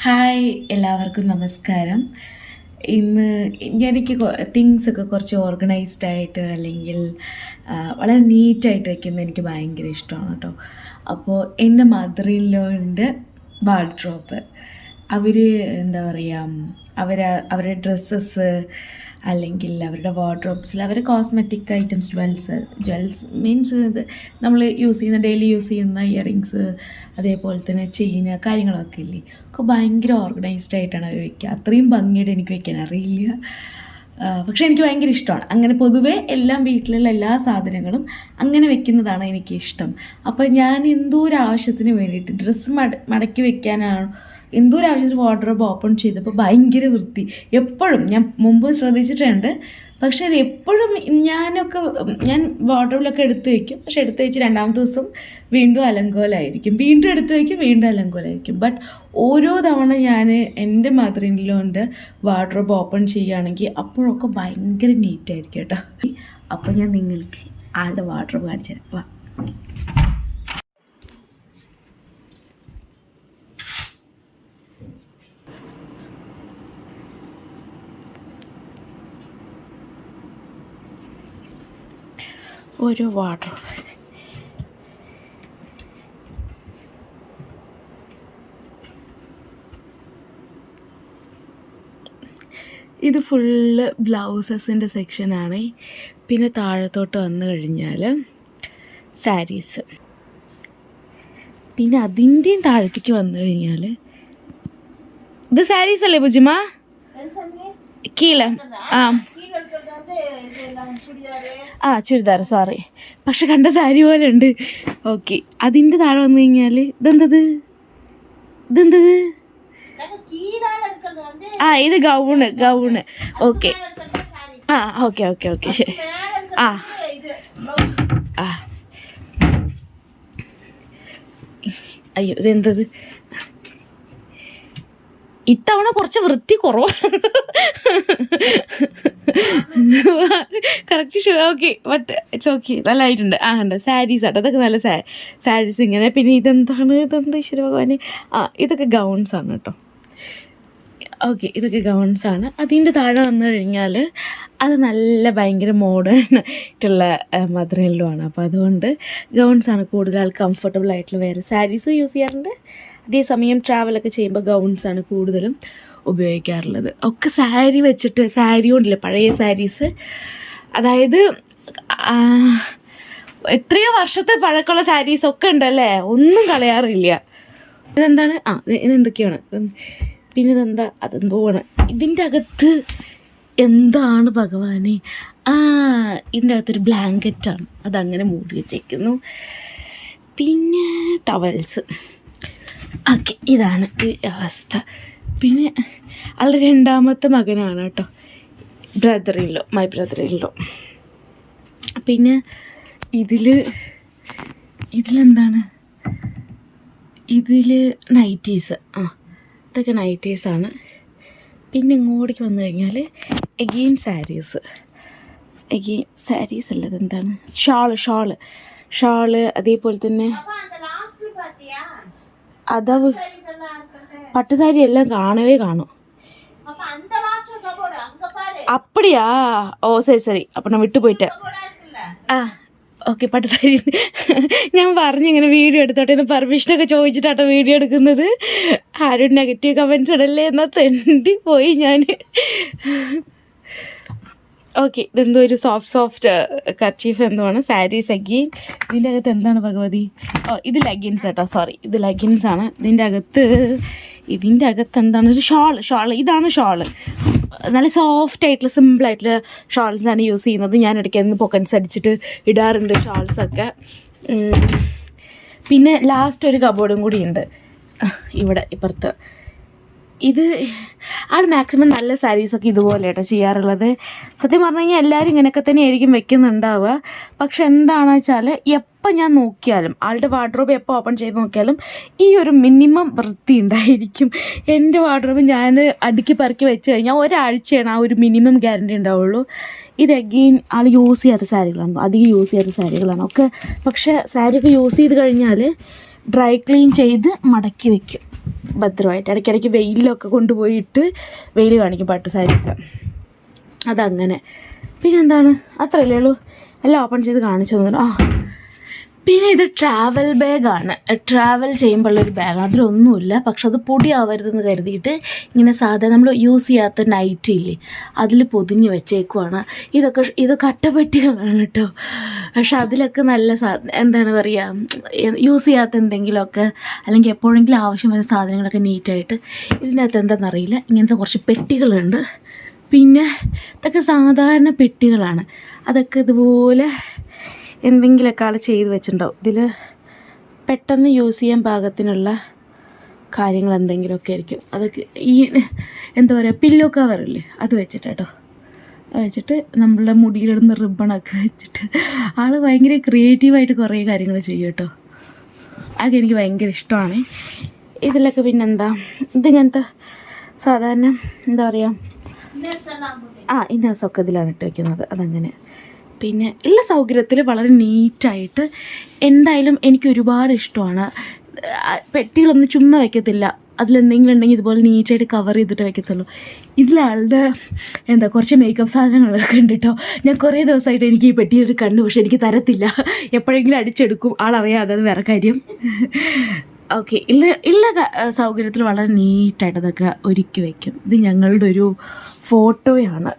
Hi, എല്ലാവർക്കും നമസ്കാരം. ഇന്ന് എനിക്ക് തിങ്സൊക്കെ കുറച്ച് ഓർഗനൈസ്ഡ് ആയിട്ട് അല്ലെങ്കിൽ വളരെ നീറ്റായിട്ട് വയ്ക്കുന്നത് എനിക്ക് ഭയങ്കര ഇഷ്ടമാണ് കേട്ടോ. അപ്പോൾ എൻ്റെ മദർ ഇൻ ലോൻ്റെ വാർഡ്രോബ്, അവർ എന്താ പറയുക, അവരുടെ ഡ്രസ്സസ് അല്ലെങ്കിൽ അവരുടെ വാർഡ്രോബ്സിൽ അവരുടെ കോസ്മെറ്റിക് ഐറ്റംസ്, ജ്വൽസ് മീൻസ് ഇത് നമ്മൾ ഡെയിലി യൂസ് ചെയ്യുന്ന ഇയറിങ്സ്, അതേപോലെ തന്നെ ചെയിന് കാര്യങ്ങളൊക്കെ ഇല്ലേ, ഒക്കെ ഭയങ്കര ഓർഗനൈസ്ഡ് ആയിട്ടാണ് അവർ വയ്ക്കുക. അത്രയും ഭംഗിയായിട്ട് എനിക്ക് വയ്ക്കാൻ അറിയില്ല, പക്ഷേ എനിക്ക് ഭയങ്കര ഇഷ്ടമാണ്. അങ്ങനെ പൊതുവേ എല്ലാം വീട്ടിലുള്ള എല്ലാ സാധനങ്ങളും അങ്ങനെ വെക്കുന്നതാണ് എനിക്കിഷ്ടം. അപ്പോൾ ഞാൻ എന്തോ ഒരു ആവശ്യത്തിന് വേണ്ടിയിട്ട് ഡ്രസ്സ് മടക്കി വെക്കാനാണ്, എന്തോ ഒരു ആവശ്യത്തിന് വാർഡ്രോബ് ഓപ്പൺ ചെയ്തപ്പോൾ ഭയങ്കര വൃത്തി. എപ്പോഴും ഞാൻ മുമ്പ് ശ്രദ്ധിച്ചിട്ടുണ്ട്, പക്ഷേ അത് എപ്പോഴും ഞാൻ വാർഡ്രോബിലൊക്കെ എടുത്ത് വയ്ക്കും. പക്ഷെ എടുത്ത് വെച്ച് രണ്ടാമത്തെ ദിവസം വീണ്ടും അലങ്കോലമായിരിക്കും, വീണ്ടും എടുത്ത് വയ്ക്കും, വീണ്ടും അലങ്കോലമായിരിക്കും. ബട്ട് ഓരോ തവണ ഞാൻ എൻ്റെ മദർ ഇൻ ലോൻ്റെ വാർഡ്രോബ് ഓപ്പൺ ചെയ്യുകയാണെങ്കിൽ അപ്പോഴൊക്കെ ഭയങ്കര നീറ്റായിരിക്കും കേട്ടോ. അപ്പോൾ ഞാൻ നിങ്ങൾക്ക് ആളുടെ വാർഡ്രോബ് കാണിച്ചു തരാം. വാ. ഒരു വാർഡ്രോബ്, ഇത് ഫുള്ള് ബ്ലൗസസിൻ്റെ സെക്ഷനാണ്. പിന്നെ താഴത്തോട്ട് വന്നു കഴിഞ്ഞാൽ സാരീസ്, പിന്നെ അതിൻ്റെയും താഴത്തേക്ക് വന്നു കഴിഞ്ഞാൽ ഇത് സാരീസ് അല്ലേ ബുജിമ? കീഴ ചുരിദാർ, സോറി, പക്ഷെ കണ്ട സാരി പോലെ ഉണ്ട്. ഓക്കെ, അതിൻ്റെ താഴെ വന്നു കഴിഞ്ഞാൽ ഇതെന്തത്? ഇത് ഗൗണ്. ഓക്കെ, ഓക്കെ ശരി. അയ്യോ, ഇതെന്തത്? ഇത്തവണ കുറച്ച് വൃത്തി കുറവാണ്. Correct okay, but it's okay, നല്ലതായിട്ടുണ്ട്. ഉണ്ട് സാരീസ് ആട്ടോ, അതൊക്കെ നല്ല സാരീസ് ഇങ്ങനെ. പിന്നെ ഇതെന്താ ഈശ്വര ഭഗവാനെ, ഇതൊക്കെ ഗൗൺസാണ് കേട്ടോ. ഓക്കെ, ഇതൊക്കെ ഗൗൺസാണ്. അതിൻ്റെ താഴെ വന്നു കഴിഞ്ഞാൽ അത് നല്ല ഭയങ്കര മോഡേൺ ആയിട്ടുള്ള മദർ ഇൻ ലോ ആണ്. അപ്പോൾ അതുകൊണ്ട് ഗൗൺസാണ് കൂടുതൽ ആൾ കംഫർട്ടബിൾ ആയിട്ടുള്ള. വേറെ സാരീസും യൂസ് ചെയ്യാറുണ്ട്, അതേസമയം ട്രാവലൊക്കെ ചെയ്യുമ്പോൾ ഗൗൺസാണ് കൂടുതലും ഉപയോഗിക്കാറുള്ളത്. ഒക്കെ സാരി വെച്ചിട്ട്, സാരി കൊണ്ടില്ല, പഴയ സാരീസ്, അതായത് എത്രയോ വർഷത്തെ പഴക്കമുള്ള സാരീസൊക്കെ ഉണ്ടല്ലേ, ഒന്നും കളയാറില്ല. ഇതെന്താണ്? ഇതെന്തൊക്കെയാണ്? പിന്നെ ഇതെന്താ? അതെന്തോണ് ഇതിൻ്റെ അകത്ത്? എന്താണ് ഭഗവാനെ? ഇതിൻ്റെ അകത്തൊരു ബ്ലാങ്കറ്റാണ്, അതങ്ങനെ മൂടി വെച്ചേക്കുന്നു. പിന്നെ ടവൽസ്. ഓക്കെ, ഇതാണ് ഈ അവസ്ഥ. പിന്നെ ആളുടെ രണ്ടാമത്തെ മകനാണ് കേട്ടോ, മൈ ബ്രദർ ഇൻ ലോ. പിന്നെ ഇതിലെന്താണ്? ഇതിൽ നൈറ്റീസ്, ഇതൊക്കെ നൈറ്റീസാണ്. പിന്നെ ഇങ്ങോട്ടേക്ക് വന്നു കഴിഞ്ഞാൽ എഗെയിൻ സാരീസ് അല്ല, ഇതെന്താണ്? ഷാള്, അതേപോലെ തന്നെ അതാ പട്ടുസാരി എല്ലാം കാണും. அப்படியா? சரி, അപ്പം ഞാൻ വിട്ടുപോയിട്ട്. ഓക്കെ, പട്ടുസാരി. ഞാൻ പറഞ്ഞിങ്ങനെ വീഡിയോ എടുത്തോട്ടെ എന്ന് പെർമിഷനൊക്കെ ചോദിച്ചിട്ടാട്ടോ വീഡിയോ എടുക്കുന്നത്. ആരും നെഗറ്റീവ് കമൻറ്റ്സ് ഇടല്ലേ എന്നാൽ തെണ്ടി പോയി ഞാൻ. ഓക്കെ, ഇതെന്തോ ഒരു സോഫ്റ്റ് കർച്ചീഫ് എന്തുവാണ്, സാരീസ് അഗെയിൻ. ഇതിൻ്റെ അകത്ത് എന്താണ് ഭഗവതി? ഇത് ലെഗിൻസ് കേട്ടോ, സോറി, ഇത് ലെഗിൻസാണ്. ഇതിൻ്റെ അകത്ത് എന്താണ്? ഒരു ഷാള്. ഇതാണ് ഷാള്. നല്ല സോഫ്റ്റ് ആയിട്ടുള്ള സിമ്പിളായിട്ടുള്ള ഷാൾസാണ് യൂസ് ചെയ്യുന്നത്. ഞാൻ ഇടയ്ക്ക് പോക്കറ്റ്സ് അടിച്ചിട്ട് ഇടാറുണ്ട് ഷാൾസൊക്കെ. പിന്നെ ലാസ്റ്റ് ഒരു കബോർഡും കൂടി ഉണ്ട് ഇവിടെ ഇപ്പുറത്ത്. ഇത് മാക്സിമം നല്ല സാരീസൊക്കെ ഇതുപോലെ കേട്ടോ ചെയ്യാറുള്ളത്. സത്യം പറഞ്ഞു കഴിഞ്ഞാൽ എല്ലാവരും ഇങ്ങനെയൊക്കെ തന്നെ ആയിരിക്കും വെക്കുന്നുണ്ടാവുക. പക്ഷെ എന്താണെന്ന് വെച്ചാൽ എപ്പോൾ ഞാൻ നോക്കിയാലും, ആളുടെ വാർഡ്രോബ് എപ്പോൾ ഓപ്പൺ ചെയ്ത് നോക്കിയാലും ഈ ഒരു മിനിമം വൃത്തി ഉണ്ടായിരിക്കും. എൻ്റെ വാർഡ്രോബ് ഞാൻ അടുക്കി പറക്കി വെച്ച് കഴിഞ്ഞാൽ ഒരാഴ്ചയാണ് ആ ഒരു മിനിമം ഗ്യാരണ്ടി ഉണ്ടാവുള്ളൂ. ഇത് അഗെയിൻ ആൾ യൂസ് ചെയ്യാത്ത സാരികളാണ്, അധികം യൂസ് ചെയ്യാത്ത സാരികളാണ് ഒക്കെ. പക്ഷേ സാരിയൊക്കെ യൂസ് ചെയ്ത് കഴിഞ്ഞാൽ ഡ്രൈ ക്ലീൻ ചെയ്ത് മടക്കി വയ്ക്കും. ഭദ്രമായിട്ട്. ഇടയ്ക്കിടയ്ക്ക് വെയിലൊക്കെ കൊണ്ടുപോയിട്ട് വെയിൽ കാണിക്കും പട്ട് സാരിയൊക്കെ. അതങ്ങനെ. പിന്നെന്താണ്, അത്രയല്ലേ ഉള്ളൂ. എല്ലാം ഓപ്പൺ ചെയ്ത് കാണിച്ചു തന്നു. പിന്നെ ഇത് ട്രാവൽ ബാഗാണ്. ട്രാവൽ ചെയ്യുമ്പോഴുള്ളൊരു ബാഗാണ്. അതിലൊന്നുമില്ല, പക്ഷെ അത് പൊടിയാവരുതെന്ന് കരുതിയിട്ട് ഇങ്ങനെ സാധാരണ നമ്മൾ യൂസ് ചെയ്യാത്ത നൈറ്റി ഇല്ലേ, അതിൽ പൊതിഞ്ഞ് വെച്ചേക്കുവാണ്. ഇതൊക്കെ അട്ടപ്പെട്ടികളാണ് കേട്ടോ. പക്ഷെ അതിലൊക്കെ നല്ല എന്താണ് പറയുക, യൂസ് ചെയ്യാത്ത എന്തെങ്കിലുമൊക്കെ അല്ലെങ്കിൽ എപ്പോഴെങ്കിലും ആവശ്യം വരുന്ന സാധനങ്ങളൊക്കെ നീറ്റായിട്ട്. ഇതിനകത്ത് എന്താണെന്നറിയില്ല, ഇങ്ങനത്തെ കുറച്ച് പെട്ടികളുണ്ട്. പിന്നെ ഇതൊക്കെ സാധാരണ പെട്ടികളാണ്. അതൊക്കെ ഇതുപോലെ എന്തെങ്കിലുമൊക്കെ ആൾ ചെയ്ത് വെച്ചിട്ടുണ്ടാവും. ഇതിൽ പെട്ടെന്ന് യൂസ് ചെയ്യാൻ പാകത്തിനുള്ള കാര്യങ്ങൾ എന്തെങ്കിലുമൊക്കെ ആയിരിക്കും. അതൊക്കെ ഈ എന്താ പറയുക, പില്ലോ കവറില്ലേ, അത് വെച്ചിട്ടോ വെച്ചിട്ട് നമ്മളുടെ മുടിയിലിടുന്ന റിബണൊക്കെ വെച്ചിട്ട് ആൾ ഭയങ്കര ക്രിയേറ്റീവായിട്ട് കുറേ കാര്യങ്ങൾ ചെയ്യും കേട്ടോ. അതൊക്കെ എനിക്ക് ഭയങ്കര ഇഷ്ടമാണ്. ഇതിലൊക്കെ പിന്നെന്താ, ഇതിങ്ങനത്തെ സാധാരണ എന്താ പറയുക, ഇന്നേഴ്സൊക്കെ ഇതിലാണ് ഇട്ട് വയ്ക്കുന്നത്. അതങ്ങനെ. പിന്നെ ഉള്ള സൗകര്യത്തിൽ വളരെ നീറ്റായിട്ട്, എന്തായാലും എനിക്ക് ഒരുപാട് ഇഷ്ടമാണ്. പെട്ടികളൊന്നും ചുമ്മാ വയ്ക്കത്തില്ല, അതിലെന്തെങ്കിലും ഉണ്ടെങ്കിൽ ഇതുപോലെ നീറ്റായിട്ട് കവർ ചെയ്തിട്ട് വയ്ക്കത്തുള്ളൂ. ഇതിലാളുടെ കുറച്ച് മേക്കപ്പ് സാധനങ്ങളൊക്കെ ഉണ്ട് കേട്ടോ. ഞാൻ കുറേ ദിവസമായിട്ട് എനിക്ക് ഈ പെട്ടിയിട്ട് കണ്ടു, പക്ഷെ എനിക്ക് തരത്തില്ല. എപ്പോഴെങ്കിലും അടിച്ചെടുക്കും, ആളറിയാതെ, അത് വേറെ കാര്യം. ഓക്കെ. ഉള്ള സൗകര്യത്തിൽ വളരെ നീറ്റായിട്ട് അതൊക്കെ ഒരുക്കി വയ്ക്കും. ഇത് ഞങ്ങളുടെ ഒരു ഫോട്ടോയാണ്,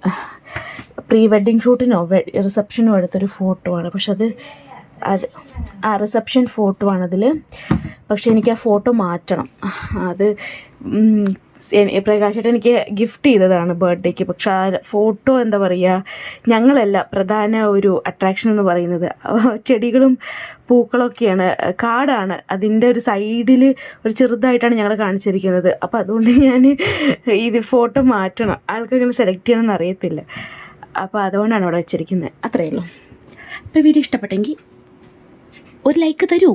പ്രീ വെഡ്ഡിങ് ഷൂട്ടിനോ റിസപ്ഷനോ എടുത്തൊരു ഫോട്ടോ ആണ്. പക്ഷെ അത് റിസപ്ഷൻ ഫോട്ടോ ആണതിൽ. പക്ഷെ എനിക്ക് ആ ഫോട്ടോ മാറ്റണം. അത് പ്രകാശേട്ടൻ എനിക്ക് ഗിഫ്റ്റ് ചെയ്തതാണ് ബർത്ത്ഡേക്ക്. പക്ഷെ ആ ഫോട്ടോ എന്താ പറയുക, ഞങ്ങളല്ല പ്രധാന ഒരു അട്രാക്ഷൻ എന്ന് പറയുന്നത്. ചെടികളും പൂക്കളൊക്കെയാണ്, കാടാണ്. അതിൻ്റെ ഒരു സൈഡിൽ ഒരു ചെറുതായിട്ടാണ് ഞങ്ങൾ കാണിച്ചിരിക്കുന്നത്. അപ്പോൾ അതുകൊണ്ട് ഞാൻ ഇത് ഫോട്ടോ മാറ്റണം. ആൾക്കെങ്ങനെ സെലക്ട് ചെയ്യണമെന്ന് അറിയത്തില്ല. അപ്പോൾ അതുകൊണ്ടാണ് അവിടെ വെച്ചിരിക്കുന്നത്. അത്രയേ ഉള്ളൂ. അപ്പോൾ വീഡിയോ ഇഷ്ടപ്പെട്ടെങ്കിൽ ഒരു ലൈക്ക് തരൂ.